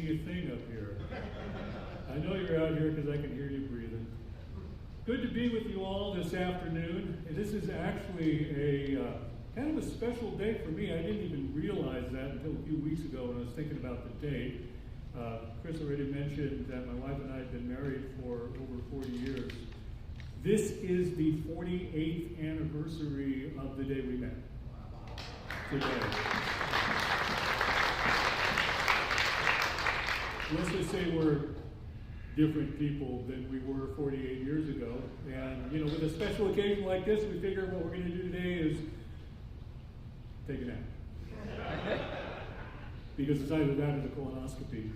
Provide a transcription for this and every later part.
see a thing up here. I know you're out here because I can hear you breathing. Good to be with you all this afternoon. And this is actually a kind of a special day for me. I didn't even realize that until a few weeks ago when I was thinking about the date. Chris already mentioned that my wife and I have been married for over 40 years. This is the 48th anniversary of the day we met. Today. Let's just say we're different people than we were 48 years ago. And, you know, with a special occasion like this, we figure what we're going to do today is take a nap. Because it's either that or the colonoscopy.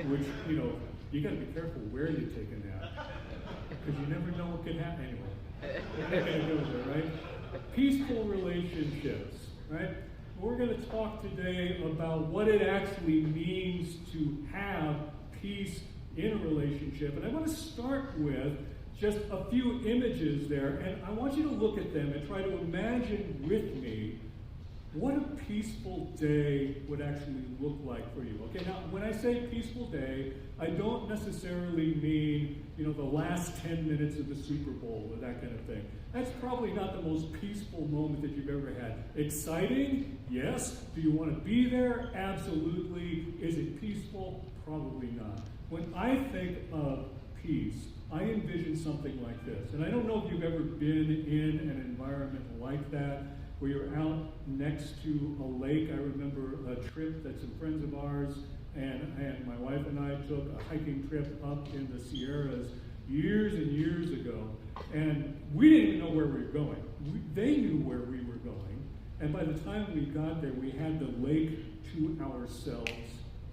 Which, you know, you got to be careful where you take a nap. Because you never know what could happen anyway. We're not going to go there, right? Peaceful relationships, right? We're going to talk today about what it actually means to have peace in a relationship. And I want to start with just a few images there. And I want you to look at them and try to imagine with me what a peaceful day would actually look like for you. Okay, now when I say peaceful day, I don't necessarily mean, you know, the last 10 minutes of the Super Bowl or that kind of thing. That's probably not the most peaceful moment that you've ever had. Exciting? Yes. Do you want to be there? Absolutely. Is it peaceful? Probably not. When I think of peace, I envision something like this. And I don't know if you've ever been in an environment like that, where you're out next to a lake. I remember a trip that some friends of ours and my wife and I took a hiking trip up in the Sierras years and years ago. And we didn't even know where we were going. They knew where we were going. And by the time we got there, we had the lake to ourselves.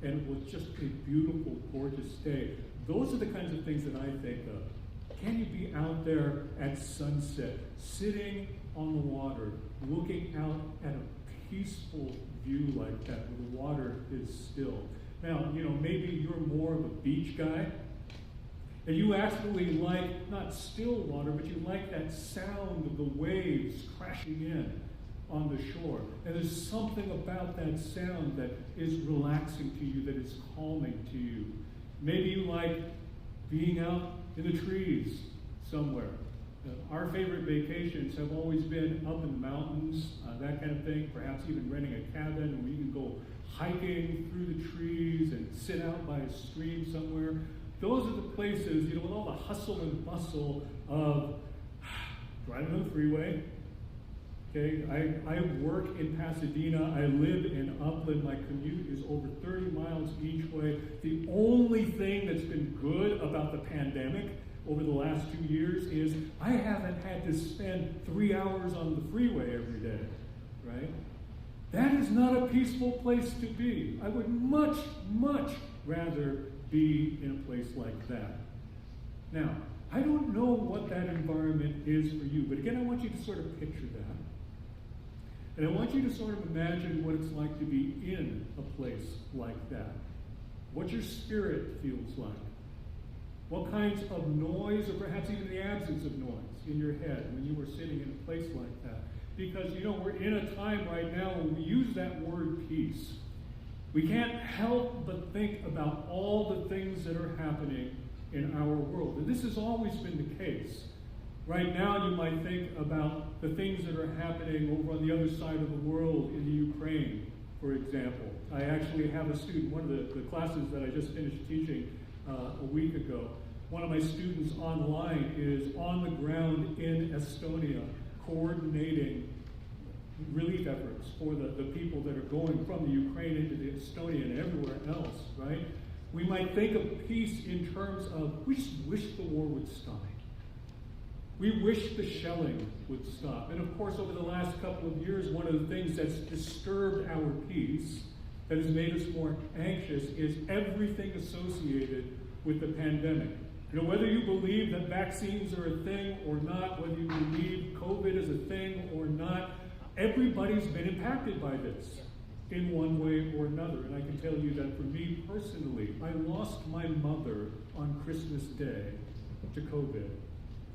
And it was just a beautiful, gorgeous day. Those are the kinds of things that I think of. Can you be out there at sunset, sitting on the water, looking out at a peaceful view like that where the water is still? Now, you know, maybe you're more of a beach guy, and you actually like not still water, but you like that sound of the waves crashing in on the shore. And there's something about that sound that is relaxing to you, that is calming to you. Maybe you like being out in the trees somewhere. Our favorite vacations have always been up in the mountains, that kind of thing, perhaps even renting a cabin where you can go hiking through the trees and sit out by a stream somewhere. Those are the places, you know, with all the hustle and bustle of driving on the freeway. Okay, I work in Pasadena. I live in Upland. My commute is over 30 miles each way. The only thing that's been good about the pandemic over the last 2 years is I haven't had to spend 3 hours on the freeway every day, right? That is not a peaceful place to be. I would much, much rather be in a place like that. Now, I don't know what that environment is for you, but again, I want you to sort of picture that. And I want you to sort of imagine what it's like to be in a place like that. What your spirit feels like. What kinds of noise, or perhaps even the absence of noise in your head when you were sitting in a place like that. Because, you know, we're in a time right now when we use that word peace. We can't help but think about all the things that are happening in our world. And this has always been the case. Right now, you might think about the things that are happening over on the other side of the world in the Ukraine, for example. I actually have a student, one of the classes that I just finished teaching a week ago. One of my students online is on the ground in Estonia, coordinating relief efforts for the people that are going from the Ukraine into the Estonia and everywhere else, right? We might think of peace in terms of, we just wish the war would stop. We wish the shelling would stop. And of course, over the last couple of years, one of the things that's disturbed our peace, that has made us more anxious, is everything associated with the pandemic. You know, whether you believe that vaccines are a thing or not, whether you believe COVID is a thing or not, everybody's been impacted by this in one way or another. And I can tell you that for me personally, I lost my mother on Christmas Day to COVID.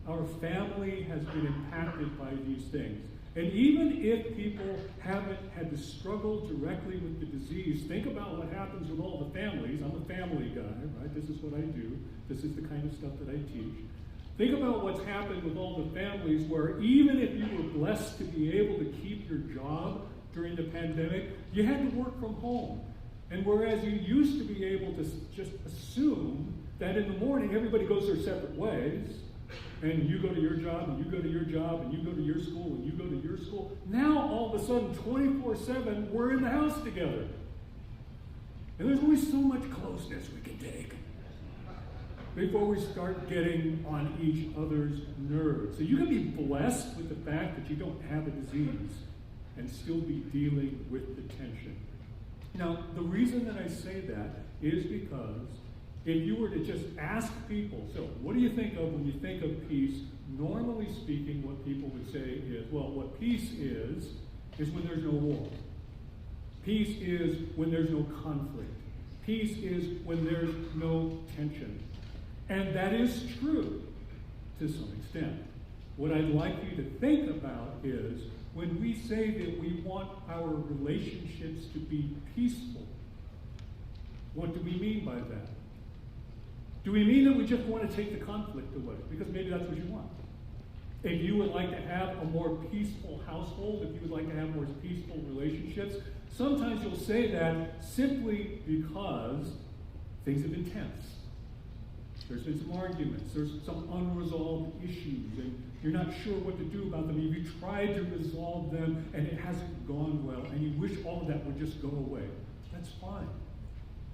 Our family has been impacted by these things. And even if people haven't had to struggle directly with the disease, think about what happens with all the families. I'm a family guy, right? This is what I do. This is the kind of stuff that I teach. Think about what's happened with all the families where even if you were blessed to be able to keep your job during the pandemic, you had to work from home. And whereas you used to be able to just assume that in the morning everybody goes their separate ways, and you go to your job, and you go to your job, and you go to your school, and you go to your school. Now, all of a sudden, 24/7, we're in the house together. And there's only so much closeness we can take before we start getting on each other's nerves. So you can be blessed with the fact that you don't have a disease and still be dealing with the tension. Now, the reason that I say that is because if you were to just ask people, so what do you think of when you think of peace? Normally speaking, what people would say is, well, what peace is when there's no war. Peace is when there's no conflict. Peace is when there's no tension. And that is true to some extent. What I'd like you to think about is when we say that we want our relationships to be peaceful, what do we mean by that? Do we mean that we just want to take the conflict away? Because maybe that's what you want. If you would like to have a more peaceful household, if you would like to have more peaceful relationships, sometimes you'll say that simply because things have been tense. There's been some arguments, there's some unresolved issues, and you're not sure what to do about them. You tried to resolve them, and it hasn't gone well, and you wish all of that would just go away. That's fine.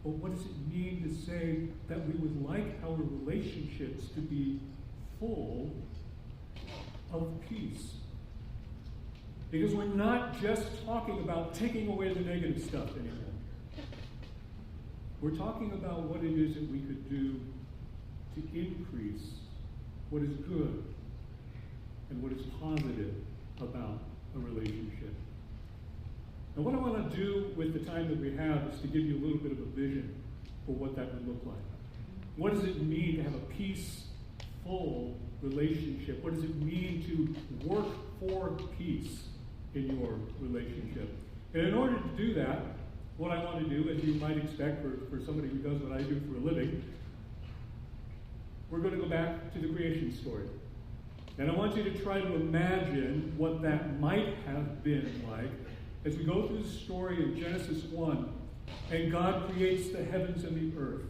But what does it mean to say that we would like our relationships to be full of peace? Because we're not just talking about taking away the negative stuff anymore. We're talking about what it is that we could do to increase what is good and what is positive about a relationship. And what I want to do with the time that we have is to give you a little bit of a vision for what that would look like. What does it mean to have a peaceful relationship? What does it mean to work for peace in your relationship? And in order to do that, what I want to do, as you might expect for somebody who does what I do for a living, we're going to go back to the creation story. And I want you to try to imagine what that might have been like as we go through the story in Genesis 1, and God creates the heavens and the earth,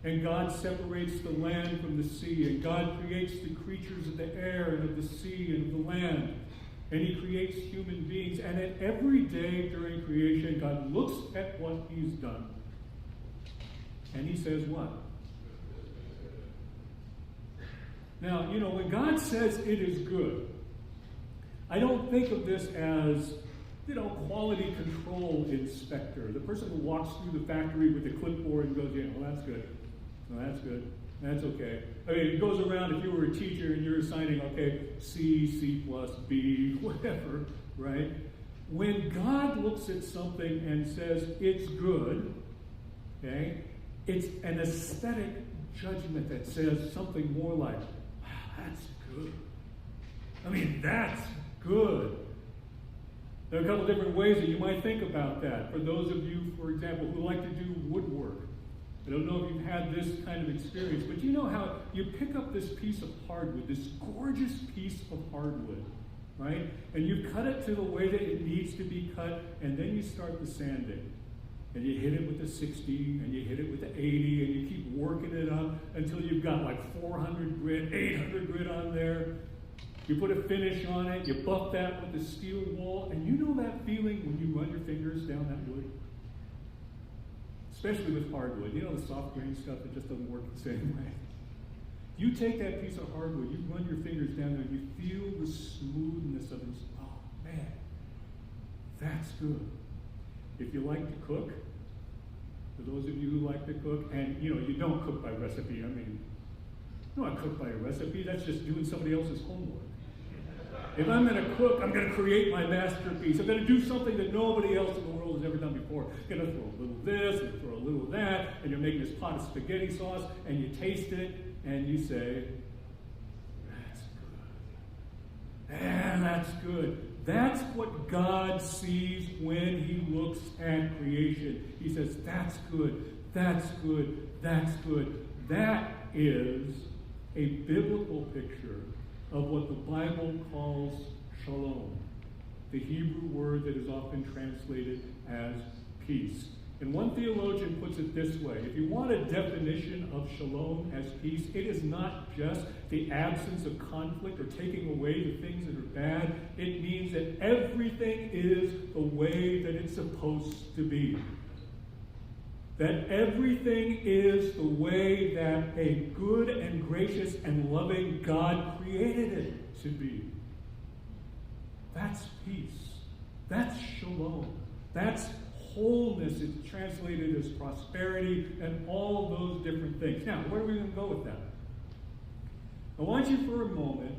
and God separates the land from the sea, and God creates the creatures of the air and of the sea and of the land, and he creates human beings, and at every day during creation, God looks at what he's done, and he says what? Now, when God says it is good, I don't think of this as quality control inspector, the person who walks through the factory with a clipboard and goes, yeah, well, that's good. No, that's good. That's okay. I mean, it goes around, if you were a teacher and you're assigning, okay, C, C plus, B, whatever, right? When God looks at something and says it's good, okay, it's an aesthetic judgment that says something more like, wow, that's good. I mean, that's good. There are a couple of different ways that you might think about that. For those of you, for example, who like to do woodwork, I don't know if you've had this kind of experience, but you know how you pick up this piece of hardwood, this gorgeous piece of hardwood, right? And you cut it to the way that it needs to be cut, and then you start the sanding. And you hit it with the 60, and you hit it with the 80, and you keep working it up until you've got like 400 grit, 800 grit on there. You put a finish on it, you buff that with the steel wool, and you know that feeling when you run your fingers down that wood? Especially with hardwood. You know the soft grain stuff that just doesn't work the same way. You take that piece of hardwood, you run your fingers down there, and you feel the smoothness of it. Oh, man, that's good. If you like to cook, for those of you who like to cook, and you don't cook by recipe, I mean, you don't cook by a recipe, that's just doing somebody else's homework. If I'm going to cook, I'm going to create my masterpiece. I'm going to do something that nobody else in the world has ever done before. I'm going to throw a little of this and throw a little of that, and you're making this pot of spaghetti sauce, and you taste it, and you say, that's good. And that's good. That's what God sees when he looks at creation. He says, that's good, that's good, that's good. That is a biblical picture of what the Bible calls shalom, the Hebrew word that is often translated as peace. And one theologian puts it this way: if you want a definition of shalom as peace, it is not just the absence of conflict or taking away the things that are bad. It means that everything is the way that it's supposed to be. That everything is the way that a good and gracious and loving God created it to be. That's peace. That's shalom. That's wholeness. It's translated as prosperity and all of those different things. Now, where are we going to go with that? I want you for a moment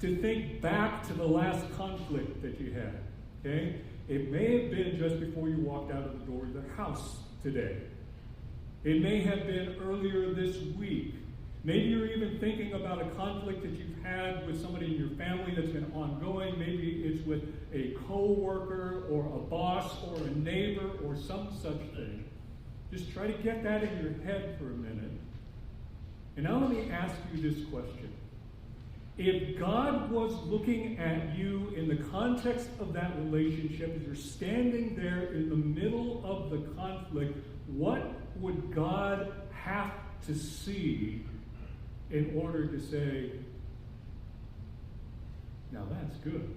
to think back to the last conflict that you had. Okay? It may have been just before you walked out of the door of the house today. It may have been earlier this week. Maybe you're even thinking about a conflict that you've had with somebody in your family that's been ongoing. Maybe it's with a co-worker or a boss or a neighbor or some such thing. Just try to get that in your head for a minute. And now let me ask you this question. If God was looking at you in the context of that relationship, as you're standing there in the middle of the conflict, what would God have to see in order to say, now that's good?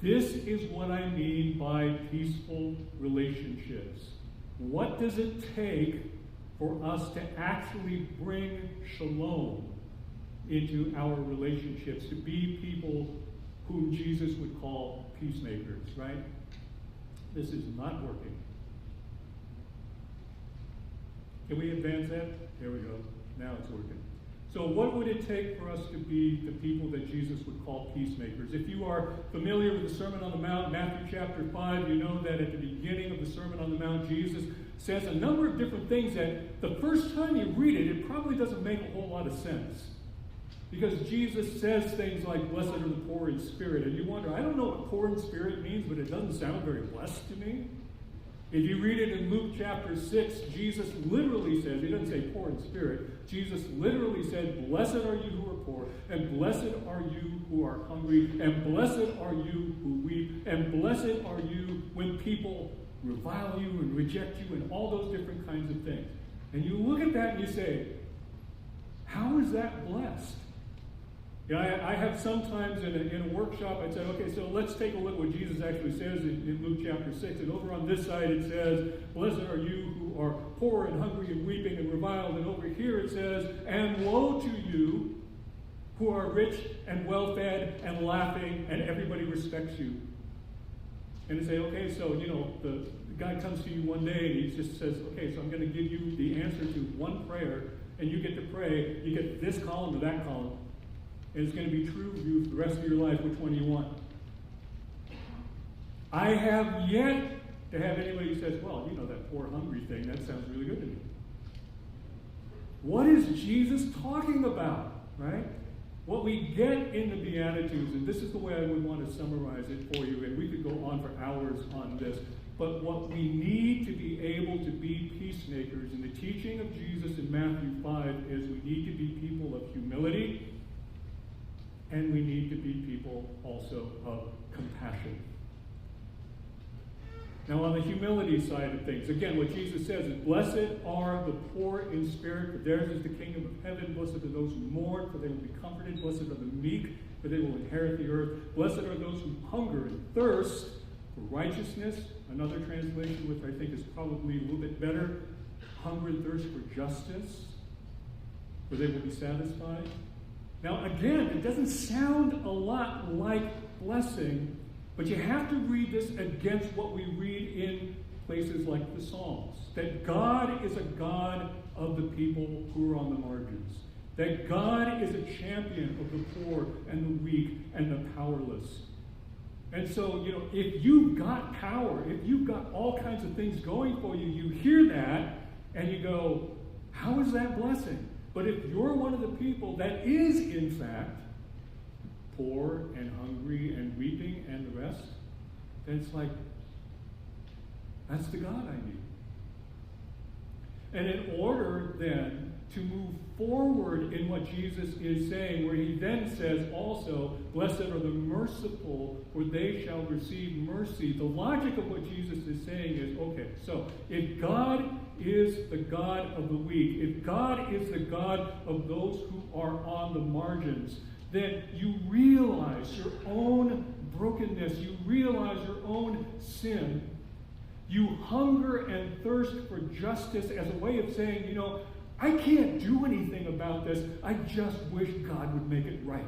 This is what I mean by peaceful relationships. What does it take for us to actually bring shalom into our relationships, to be people whom Jesus would call peacemakers, right? This is not working. Can we advance that? There we go. Now it's working. So what would it take for us to be the people that Jesus would call peacemakers? If you are familiar with the Sermon on the Mount, Matthew chapter 5, you know that at the beginning of the Sermon on the Mount, Jesus says a number of different things that the first time you read it, it probably doesn't make a whole lot of sense. Because Jesus says things like, blessed are the poor in spirit. And you wonder, I don't know what poor in spirit means, but it doesn't sound very blessed to me. If you read it in Luke chapter 6, Jesus literally says, he doesn't say poor in spirit, Jesus literally said, blessed are you who are poor, and blessed are you who are hungry, and blessed are you who weep, and blessed are you when people revile you and reject you, and all those different kinds of things. And you look at that and you say, how is that blessed? You know, I have sometimes in a workshop, I'd say, okay, so let's take a look at what Jesus actually says in Luke chapter 6. And over on this side it says, blessed are you who are poor and hungry and weeping and reviled. And over here it says, and woe to you who are rich and well-fed and laughing and everybody respects you. And they say, okay, so, you know, the guy comes to you one day and he just says, okay, so I'm going to give you the answer to one prayer, and you get to pray. You get this column to that column. And it's going to be true for you for the rest of your life. Which one do you want? I have yet to have anybody who says, well, you know, that poor hungry thing, that sounds really good to me. What is Jesus talking about, right? What we get in the Beatitudes, and this is the way I would want to summarize it for you, and we could go on for hours on this, but what we need to be able to be peacemakers in the teaching of Jesus in Matthew 5 is we need to be people of humility, and we need to be people also of compassion. Now, on the humility side of things, again, what Jesus says is, blessed are the poor in spirit, for theirs is the kingdom of heaven. Blessed are those who mourn, for they will be comforted. Blessed are the meek, for they will inherit the earth. Blessed are those who hunger and thirst for righteousness. Another translation, which I think is probably a little bit better, hunger and thirst for justice, for they will be satisfied. Now, again, it doesn't sound a lot like blessing, but you have to read this against what we read in places like the Psalms. That God is a God of the people who are on the margins. That God is a champion of the poor and the weak and the powerless. And so, you know, if you've got power, if you've got all kinds of things going for you, you hear that and you go, how is that blessing? But if you're one of the people that is, in fact, poor and hungry and weeping and the rest, then it's like, that's the God I need. And in order then to move forward in what Jesus is saying, where he then says also, blessed are the merciful, for they shall receive mercy. The logic of what Jesus is saying is, okay, so if God is the God of the weak, if God is the God of those who are on the margins, then you realize your own brokenness, you realize your own sin. You hunger and thirst for justice as a way of saying, you know, I can't do anything about this. I just wish God would make it right.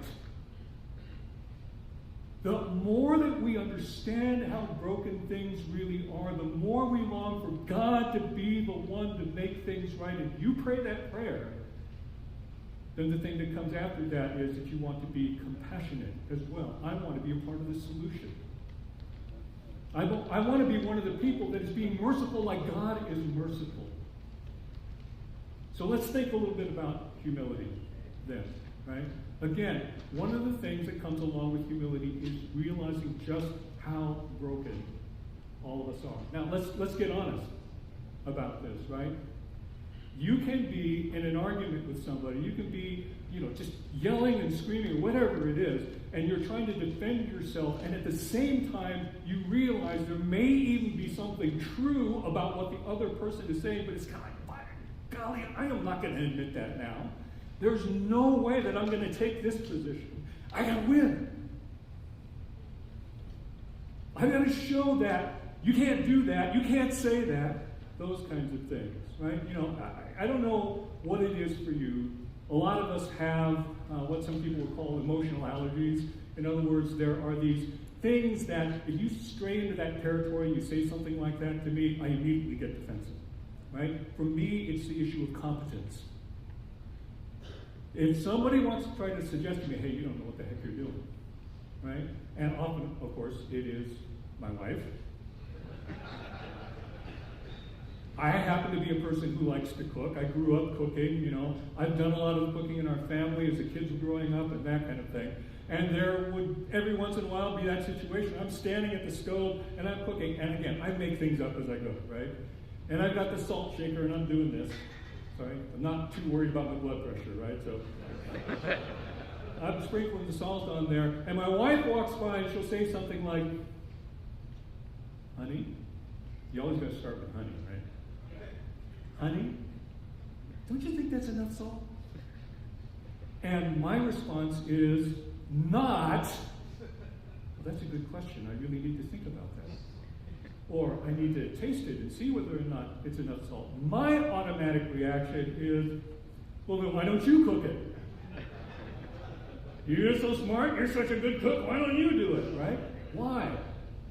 The more that we understand how broken things really are, the more we long for God to be the one to make things right. And you pray that prayer, then the thing that comes after that is that you want to be compassionate as well. I want to be a part of the solution. I want to be one of the people that is being merciful like God is merciful. So let's think a little bit about humility then, right? Again, one of the things that comes along with humility is realizing just how broken all of us are. Now, let's get honest about this, right? You can be in an argument with somebody. You can be, just yelling and screaming or whatever it is, and you're trying to defend yourself, and at the same time, you realize there may even be something true about what the other person is saying, but it's kind of like, golly, I am not going to admit that now. There's no way that I'm going to take this position. I got to win. I've got to show that you can't do that, you can't say that, those kinds of things, right? I don't know what it is for you. A lot of us have what some people would call emotional allergies. In other words, there are these things that if you stray into that territory, you say something like that to me, I immediately get defensive, right? For me, it's the issue of competence. If somebody wants to try to suggest to me, hey, you don't know what the heck you're doing, right? And often, of course, it is my wife. I happen to be a person who likes to cook. I grew up cooking, I've done a lot of cooking in our family as the kids were growing up and that kind of thing. And there would, every once in a while, be that situation. I'm standing at the stove and I'm cooking. And again, I make things up as I go, right? And I've got the salt shaker and I'm doing this. Sorry, I'm not too worried about my blood pressure, right? So I'm sprinkling the salt on there. And my wife walks by and she'll say something like, honey, you always got to start with honey, right? Honey, don't you think that's enough salt? And my response is not, well, that's a good question. I really need to think about that. Or I need to taste it and see whether or not it's enough salt. My automatic reaction is, well, then why don't you cook it? You're so smart, you're such a good cook, why don't you do it, right? Why?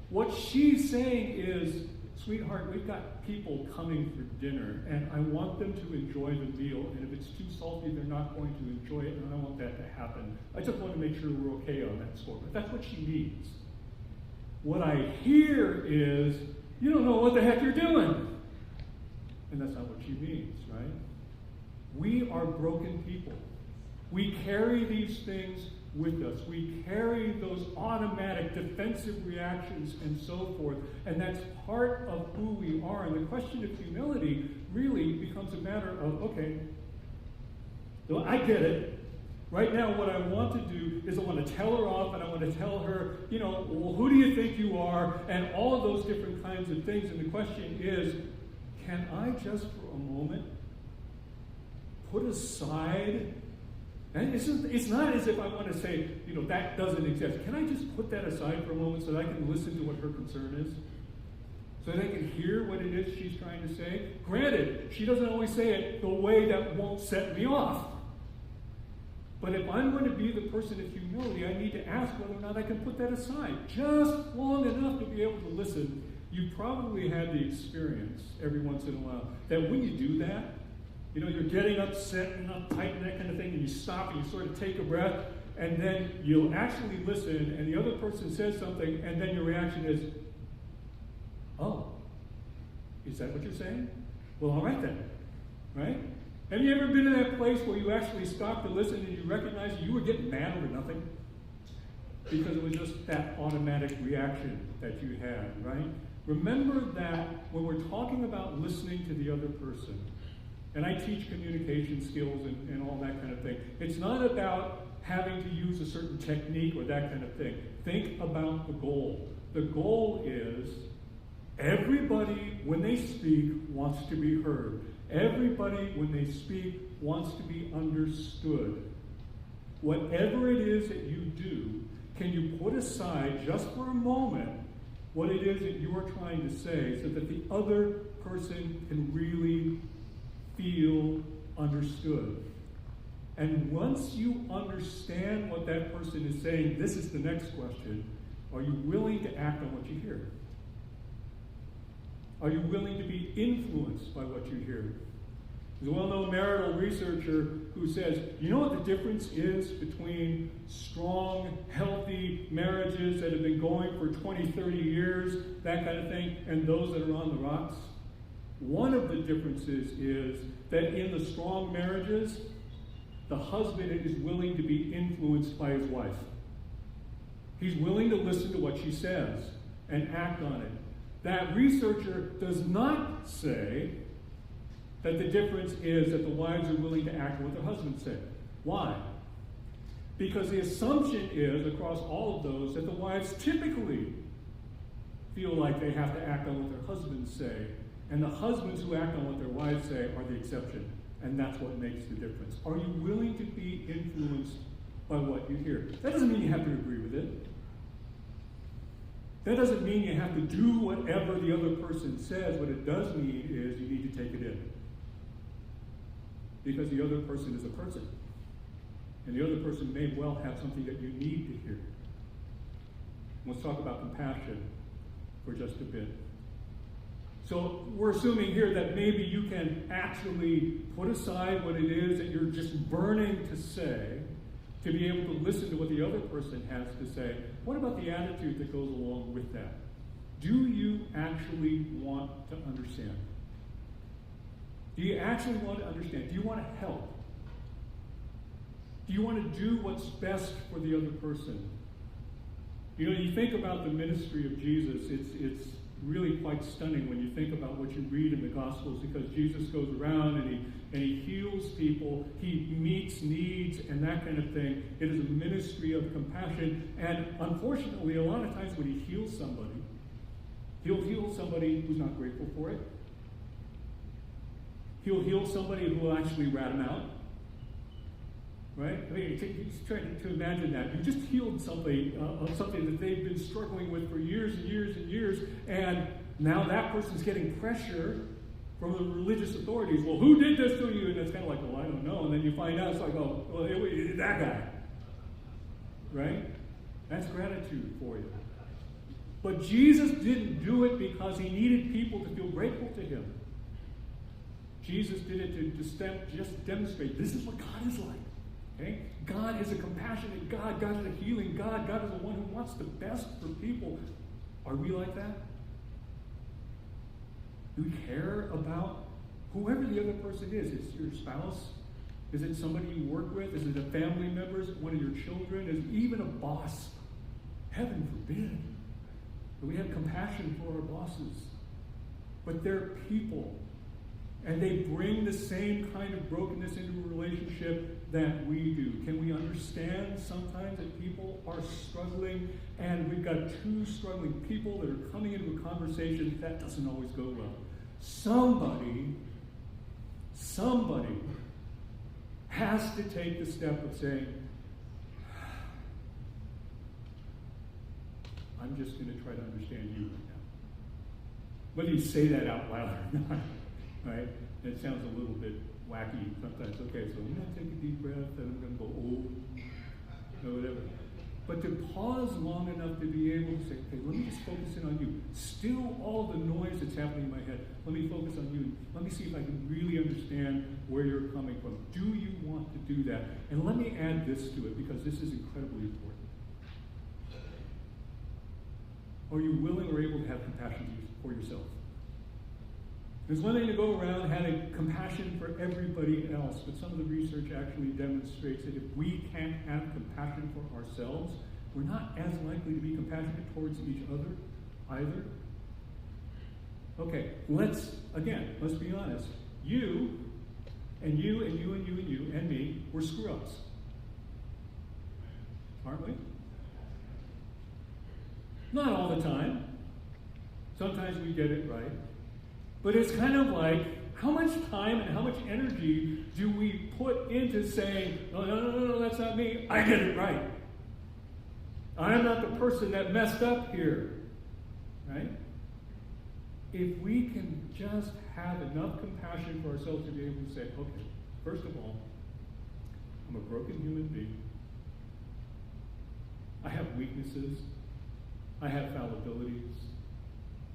What she's saying is, sweetheart, we've got people coming for dinner, and I want them to enjoy the meal, and if it's too salty, they're not going to enjoy it, and I don't want that to happen. I just want to make sure we're okay on that score. But that's what she means. What I hear is, you don't know what the heck you're doing. And that's not what she means, right? We are broken people. We carry these things with us. We carry those automatic defensive reactions and so forth. And that's part of who we are. And the question of humility really becomes a matter of, okay, so I get it. Right now, what I want to do is I want to tell her off and I want to tell her, well, who do you think you are? And all of those different kinds of things. And the question is, can I just for a moment put aside, and it's not as if I want to say, that doesn't exist. Can I just put that aside for a moment so that I can listen to what her concern is? So that I can hear what it is she's trying to say? Granted, she doesn't always say it the way that won't set me off. But if I'm going to be the person of humility, I need to ask whether or not I can put that aside just long enough to be able to listen. You probably had the experience every once in a while that when you do that, you're getting upset and uptight and that kind of thing, and you stop and you sort of take a breath, and then you'll actually listen, and the other person says something, and then your reaction is, oh, is that what you're saying? Well, all right then, right? Have you ever been in that place where you actually stopped to listen and you recognize you were getting mad over nothing? because it was just that automatic reaction that you had, right? Remember that when we're talking about listening to the other person, and I teach communication skills and all that kind of thing, it's not about having to use a certain technique or that kind of thing. Think about the goal. The goal is everybody, when they speak, wants to be heard. Everybody, when they speak, wants to be understood. Whatever it is that you do, can you put aside just for a moment what it is that you are trying to say so that the other person can really feel understood? And once you understand what that person is saying, this is the next question. Are you willing to act on what you hear? Are you willing to be influenced by what you hear? There's a well-known marital researcher who says, you know what the difference is between strong, healthy marriages that have been going for 20, 30 years, that kind of thing, and those that are on the rocks? One of the differences is that in the strong marriages, the husband is willing to be influenced by his wife. He's willing to listen to what she says and act on it. That researcher does not say that the difference is that the wives are willing to act on what their husbands say. Why? Because the assumption is, across all of those, that the wives typically feel like they have to act on what their husbands say, and the husbands who act on what their wives say are the exception, and that's what makes the difference. Are you willing to be influenced by what you hear? That doesn't mean you have to agree with it. That doesn't mean you have to do whatever the other person says. What it does mean is you need to take it in. Because the other person is a person. And the other person may well have something that you need to hear. Let's talk about compassion for just a bit. So we're assuming here that maybe you can actually put aside what it is that you're just burning to say to be able to listen to what the other person has to say. What about the attitude that goes along with that? Do you actually want to understand? Do you actually want to understand? Do you want to help? Do you want to do what's best for the other person? You know, you think about the ministry of Jesus, it's really quite stunning when you think about what you read in the Gospels, because Jesus goes around and he heals people, he meets needs and that kind of thing. It is a ministry of compassion, and unfortunately, a lot of times when he heals somebody, he'll heal somebody who's not grateful for it. He'll heal somebody who will actually rat him out. Right? I mean, he's trying to imagine that. You just healed somebody of something that they've been struggling with for years and years and years, and now that person's getting pressure from the religious authorities. Well, who did this to you? And it's kind of like, well, I don't know. And then you find out, it's like, oh, well, that guy. Right? That's gratitude for you. But Jesus didn't do it because he needed people to feel grateful to him. Jesus did it to just demonstrate this is what God is like. Okay? God is a compassionate God. God is a healing God. God is the one who wants the best for people. Are we like that? Do we care about whoever the other person is? Is it your spouse? Is it somebody you work with? Is it a family member? Is it one of your children? Is it even a boss? Heaven forbid that we have compassion for our bosses. But they're people. And they bring the same kind of brokenness into a relationship that we do. Can we understand sometimes that people are struggling, and we've got two struggling people that are coming into a conversation that doesn't always go well? Somebody has to take the step of saying, I'm just going to try to understand you right now. Whether you say that out loud or not. Right? And it sounds a little bit wacky sometimes. Okay, so I'm going to take a deep breath, and I'm going to go, or whatever. But to pause long enough to be able to say, okay, let me just focus in on you. Still all the noise that's happening in my head, let me focus on you. Let me see if I can really understand where you're coming from. Do you want to do that? And let me add this to it, because this is incredibly important. Are you willing or able to have compassion for yourself? There's one thing to go around having compassion for everybody else, but some of the research actually demonstrates that if we can't have compassion for ourselves, we're not as likely to be compassionate towards each other either. Okay, let's be honest. You and you and you and you and you and me, we're screw-ups. Aren't we? Not all the time. Sometimes we get it right. But it's kind of like, how much time and how much energy do we put into saying, no, that's not me. I get it right. I'm not the person that messed up here. Right? If we can just have enough compassion for ourselves to be able to say, okay, first of all, I'm a broken human being. I have weaknesses. I have fallibilities.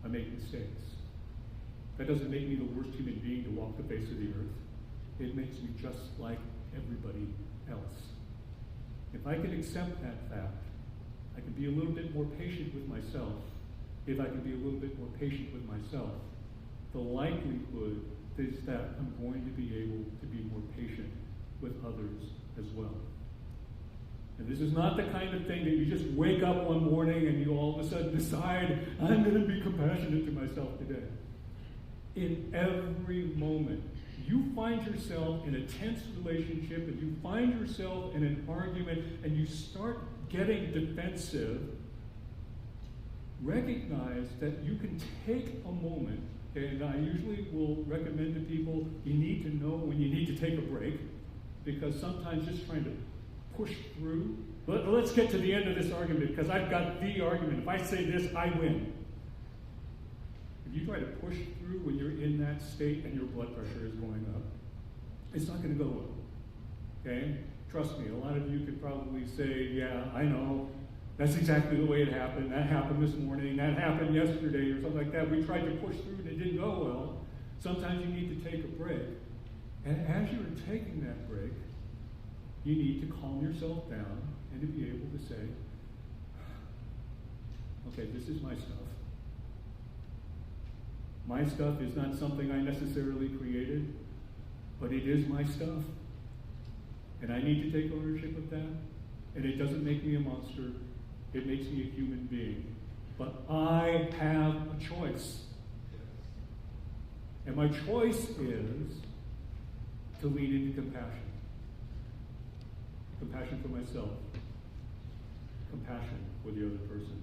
I make mistakes. That doesn't make me the worst human being to walk the face of the earth. It makes me just like everybody else. If I can accept that fact, I can be a little bit more patient with myself. If I can be a little bit more patient with myself, the likelihood is that I'm going to be able to be more patient with others as well. And this is not the kind of thing that you just wake up one morning and you all of a sudden decide, I'm going to be compassionate to myself today. In every moment, you find yourself in a tense relationship and you find yourself in an argument and you start getting defensive, recognize that you can take a moment, and I usually will recommend to people, you need to know when you need to take a break, because sometimes just trying to push through. Let's get to the end of this argument, because I've got the argument. If I say this, I win. If you try to push through when you're in that state and your blood pressure is going up, it's not going to go well. Okay? Trust me, a lot of you could probably say, yeah, I know. That's exactly the way it happened. That happened this morning. That happened yesterday or something like that. We tried to push through and it didn't go well. Sometimes you need to take a break. And as you're taking that break, you need to calm yourself down and to be able to say, okay, this is my stuff. My stuff is not something I necessarily created, but it is my stuff. And I need to take ownership of that. And it doesn't make me a monster. It makes me a human being. But I have a choice. And my choice is to lean into compassion. Compassion for myself. Compassion for the other person.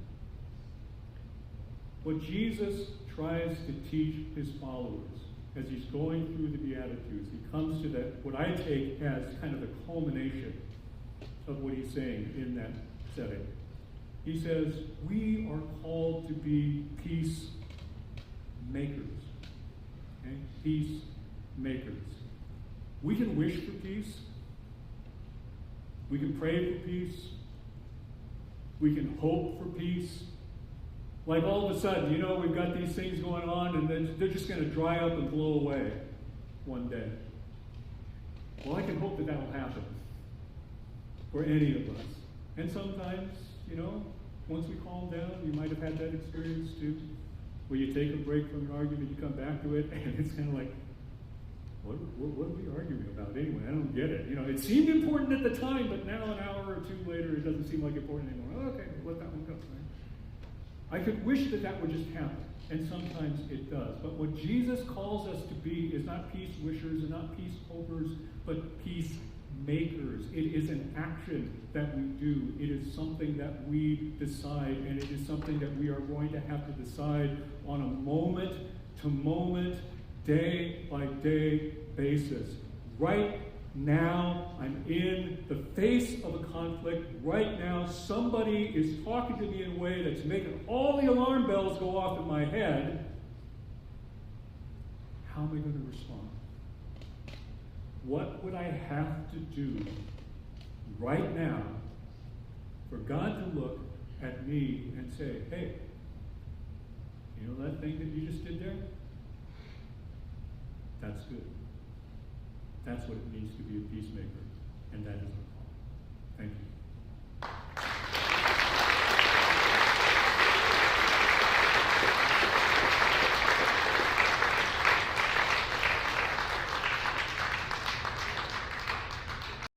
What Jesus tries to teach his followers as he's going through the Beatitudes, he comes to that, what I take as kind of the culmination of what he's saying in that setting. He says, we are called to be peacemakers. Okay? Peacemakers. We can wish for peace. We can pray for peace. We can hope for peace. Like all of a sudden, we've got these things going on and then they're just going to dry up and blow away one day. Well, I can hope that will happen for any of us. And sometimes, once we calm down, you might have had that experience too, where you take a break from an argument, you come back to it, and it's kind of like, what are we arguing about anyway? I don't get it. It seemed important at the time, but now an hour or two later, it doesn't seem like important anymore. Okay, let that one go. Right? I could wish that would just happen, and sometimes it does. But what Jesus calls us to be is not peace wishers and not peace hopers, but peacemakers. It is an action that we do. It is something that we decide, and it is something that we are going to have to decide on a moment-to-moment, day-by-day basis. Right now, I'm in the face of a conflict. Right now, somebody is talking to me in a way that's making all the alarm bells go off in my head. How am I going to respond? What would I have to do right now for God to look at me and say, hey, that thing that you just did there? That's good. That's what it means to be a peacemaker.